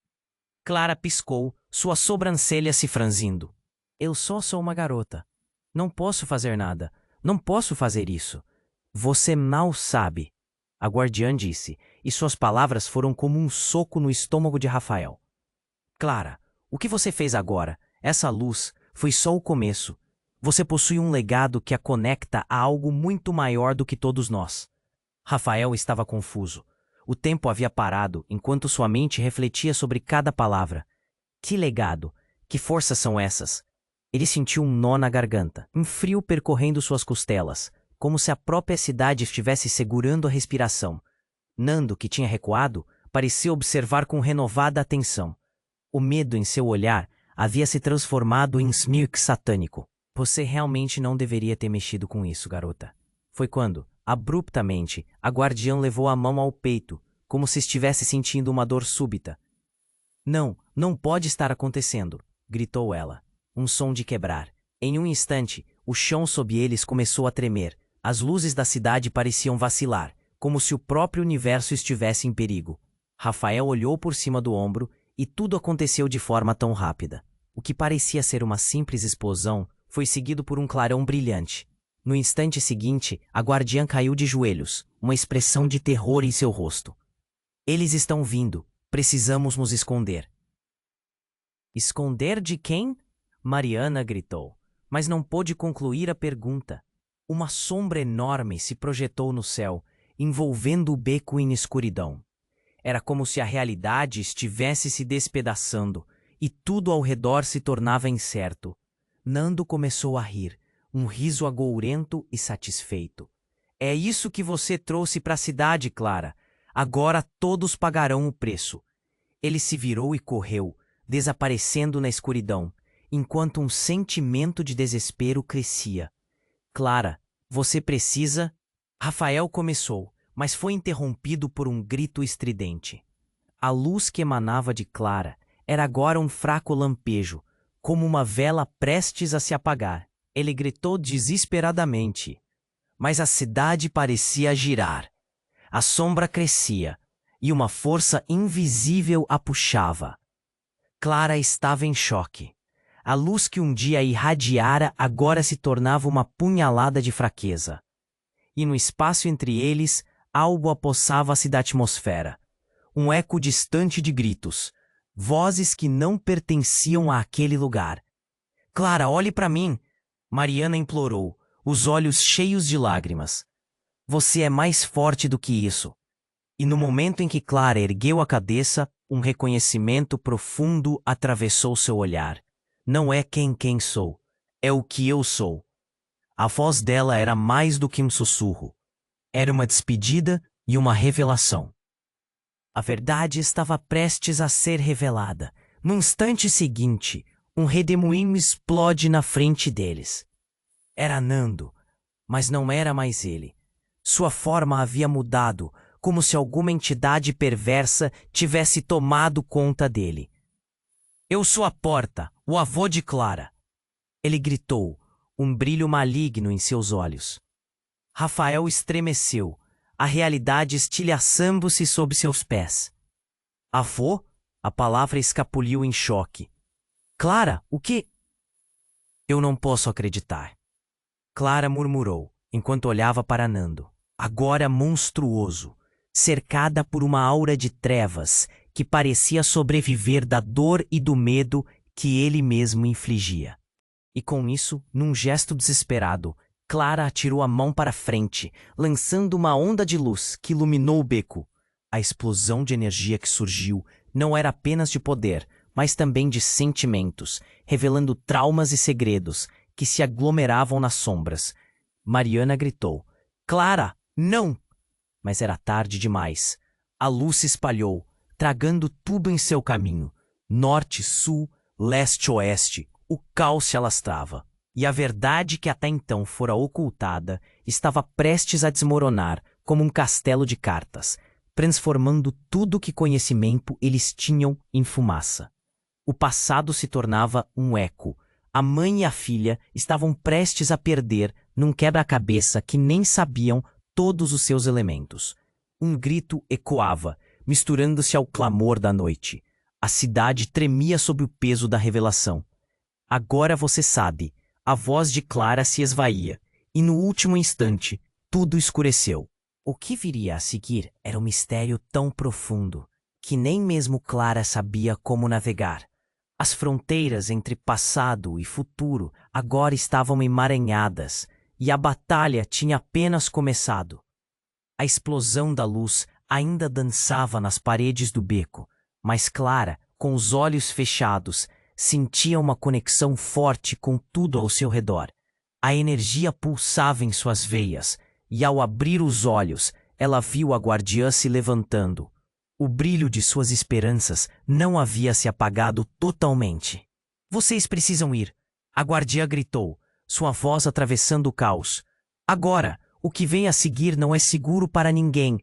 Clara piscou, sua sobrancelha se franzindo. Eu só sou uma garota. Não posso fazer nada. Não posso fazer isso. Você mal sabe, a guardiã disse, e suas palavras foram como um soco no estômago de Rafael. Clara, o que você fez agora, essa luz, foi só o começo. Você possui um legado que a conecta a algo muito maior do que todos nós. Rafael estava confuso. O tempo havia parado enquanto sua mente refletia sobre cada palavra. Que legado? Que forças são essas? Ele sentiu um nó na garganta, um frio percorrendo suas costelas, como se a própria cidade estivesse segurando a respiração. Nando, que tinha recuado, parecia observar com renovada atenção. O medo em seu olhar havia se transformado em smirk satânico. Você realmente não deveria ter mexido com isso, garota. Foi quando, abruptamente, a guardiã levou a mão ao peito, como se estivesse sentindo uma dor súbita. Não, não pode estar acontecendo, gritou ela. Um som de quebrar. Em um instante, o chão sob eles começou a tremer. As luzes da cidade pareciam vacilar, como se o próprio universo estivesse em perigo. Rafael olhou por cima do ombro e tudo aconteceu de forma tão rápida. O que parecia ser uma simples explosão foi seguido por um clarão brilhante. No instante seguinte, a guardiã caiu de joelhos, uma expressão de terror em seu rosto. Eles estão vindo. Precisamos nos esconder. Esconder de quem? Mariana gritou, mas não pôde concluir a pergunta. Uma sombra enorme se projetou no céu, envolvendo o beco em escuridão. Era como se a realidade estivesse se despedaçando e tudo ao redor se tornava incerto. Nando começou a rir, um riso agourento e satisfeito. É isso que você trouxe para a cidade, Clara. Agora todos pagarão o preço. Ele se virou e correu, desaparecendo na escuridão, enquanto um sentimento de desespero crescia. Clara, você precisa... Rafael começou, mas foi interrompido por um grito estridente. A luz que emanava de Clara era agora um fraco lampejo, como uma vela prestes a se apagar. Ele gritou desesperadamente. Mas a cidade parecia girar. A sombra crescia, e uma força invisível a puxava. Clara estava em choque. A luz que um dia irradiara agora se tornava uma punhalada de fraqueza. E no espaço entre eles, algo apossava-se da atmosfera. Um eco distante de gritos, vozes que não pertenciam àquele lugar. Clara, olhe para mim! Mariana implorou, os olhos cheios de lágrimas. Você é mais forte do que isso. E no momento em que Clara ergueu a cabeça, um reconhecimento profundo atravessou seu olhar. Não é quem sou, é o que eu sou. A voz dela era mais do que um sussurro. Era uma despedida e uma revelação. A verdade estava prestes a ser revelada. No instante seguinte, um redemoinho explode na frente deles. Era Nando, mas não era mais ele. Sua forma havia mudado, como se alguma entidade perversa tivesse tomado conta dele. Eu sou a porta, o avô de Clara. Ele gritou, um brilho maligno em seus olhos. Rafael estremeceu, a realidade estilhaçando-se sob seus pés. Avô? A palavra escapuliu em choque. Clara, o que? Eu não posso acreditar. Clara murmurou, enquanto olhava para Nando, agora monstruoso, cercada por uma aura de trevas que parecia sobreviver da dor e do medo que ele mesmo infligia. E com isso, num gesto desesperado, Clara atirou a mão para frente, lançando uma onda de luz que iluminou o beco. A explosão de energia que surgiu não era apenas de poder, mas também de sentimentos, revelando traumas e segredos que se aglomeravam nas sombras. Mariana gritou, Clara, não! Mas era tarde demais. A luz se espalhou, tragando tudo em seu caminho. Norte, sul, leste, oeste. O caos se alastrava, e a verdade que até então fora ocultada estava prestes a desmoronar como um castelo de cartas, transformando tudo que conhecimento eles tinham em fumaça. O passado se tornava um eco. A mãe e a filha estavam prestes a perder num quebra-cabeça que nem sabiam todos os seus elementos. Um grito ecoava, misturando-se ao clamor da noite. A cidade tremia sob o peso da revelação. Agora você sabe, a voz de Clara se esvaía, e no último instante, tudo escureceu. O que viria a seguir era um mistério tão profundo que nem mesmo Clara sabia como navegar. As fronteiras entre passado e futuro agora estavam emaranhadas, e a batalha tinha apenas começado. A explosão da luz ainda dançava nas paredes do beco, mas Clara, com os olhos fechados, sentia uma conexão forte com tudo ao seu redor. A energia pulsava em suas veias, e ao abrir os olhos, ela viu a guardiã se levantando. O brilho de suas esperanças não havia se apagado totalmente. Vocês precisam ir, a guardiã gritou, sua voz atravessando o caos. Agora, o que vem a seguir não é seguro para ninguém.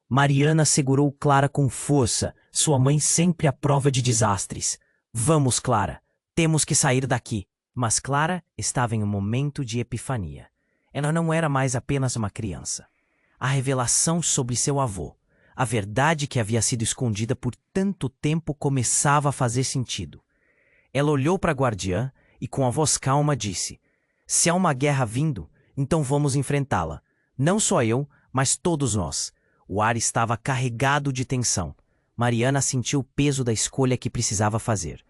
Mariana segurou Clara com força, sua mãe sempre à prova de desastres. Vamos, Clara, temos que sair daqui. Mas Clara estava em um momento de epifania. Ela não era mais apenas uma criança. A revelação sobre seu avô, a verdade que havia sido escondida por tanto tempo começava a fazer sentido. Ela olhou para a guardiã e com a voz calma disse: se há uma guerra vindo, então vamos enfrentá-la. Não só eu, mas todos nós. O ar estava carregado de tensão. Mariana sentiu o peso da escolha que precisava fazer.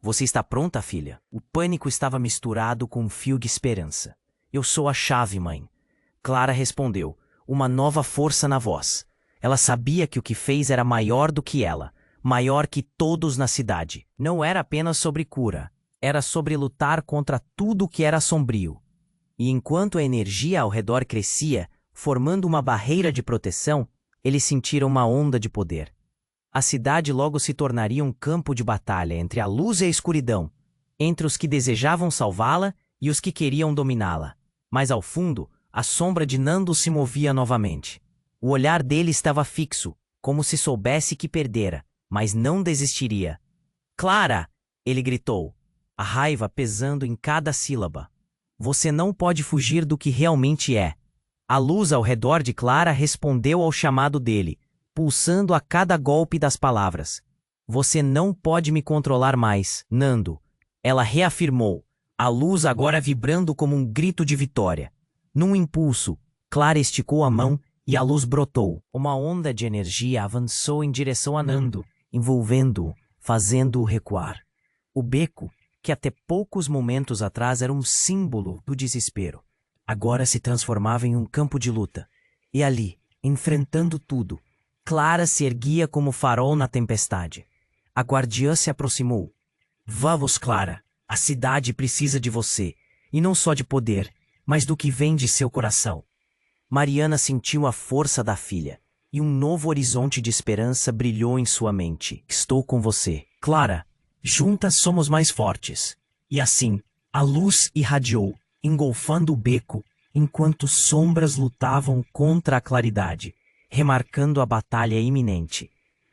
Você está pronta, filha? O pânico estava misturado com um fio de esperança. Eu sou a chave, mãe. Clara respondeu, uma nova força na voz. Ela sabia que o que fez era maior do que ela, maior que todos na cidade. Não era apenas sobre cura, era sobre lutar contra tudo que era sombrio. E enquanto a energia ao redor crescia, formando uma barreira de proteção, eles sentiram uma onda de poder. A cidade logo se tornaria um campo de batalha entre a luz e a escuridão, entre os que desejavam salvá-la e os que queriam dominá-la. Mas ao fundo, a sombra de Nando se movia novamente. O olhar dele estava fixo, como se soubesse que perdera, mas não desistiria. Clara! Ele gritou, a raiva pesando em cada sílaba. Você não pode fugir do que realmente é. A luz ao redor de Clara respondeu ao chamado dele, pulsando a cada golpe das palavras. Você não pode me controlar mais, Nando. Ela reafirmou, a luz agora vibrando como um grito de vitória. Num impulso, Clara esticou a mão e a luz brotou. Uma onda de energia avançou em direção a Nando, envolvendo-o, fazendo-o recuar. O beco, que até poucos momentos atrás era um símbolo do desespero, agora se transformava em um campo de luta. E ali, enfrentando tudo, Clara se erguia como farol na tempestade. A guardiã se aproximou. Vamos, Clara. A cidade precisa de você. E não só de poder, mas do que vem de seu coração. Mariana sentiu a força da filha. E um novo horizonte de esperança brilhou em sua mente. Estou com você. Clara, juntas somos mais fortes. E assim, a luz irradiou, engolfando o beco, enquanto sombras lutavam contra a claridade, remarcando a batalha iminente.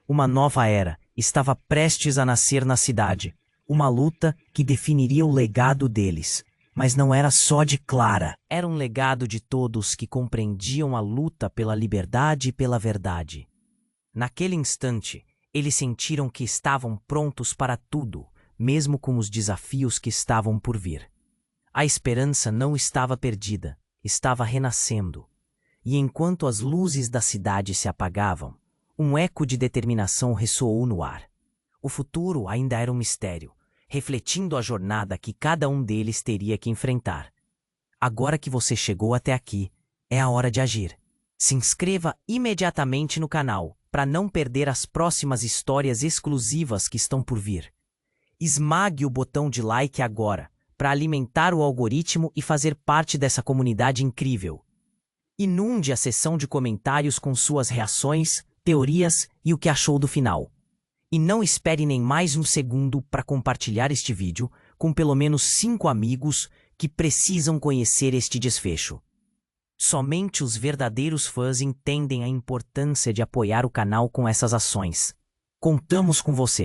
Uma nova era estava prestes a nascer na cidade, uma luta que definiria o legado deles. Mas não era só de Clara, era um legado de todos que compreendiam a luta pela liberdade e pela verdade. Naquele instante, eles sentiram que estavam prontos para tudo, mesmo com os desafios que estavam por vir. A esperança não estava perdida, estava renascendo. E enquanto as luzes da cidade se apagavam, um eco de determinação ressoou no ar. O futuro ainda era um mistério, refletindo a jornada que cada um deles teria que enfrentar. Agora que você chegou até aqui, é a hora de agir. Se inscreva imediatamente no canal para não perder as próximas histórias exclusivas que estão por vir. Esmague o botão de like agora para alimentar o algoritmo e fazer parte dessa comunidade incrível. Inunde a seção de comentários com suas reações, teorias e o que achou do final. E não espere nem mais um segundo para compartilhar este vídeo com pelo menos 5 amigos que precisam conhecer este desfecho. Somente os verdadeiros fãs entendem a importância de apoiar o canal com essas ações. Contamos com você!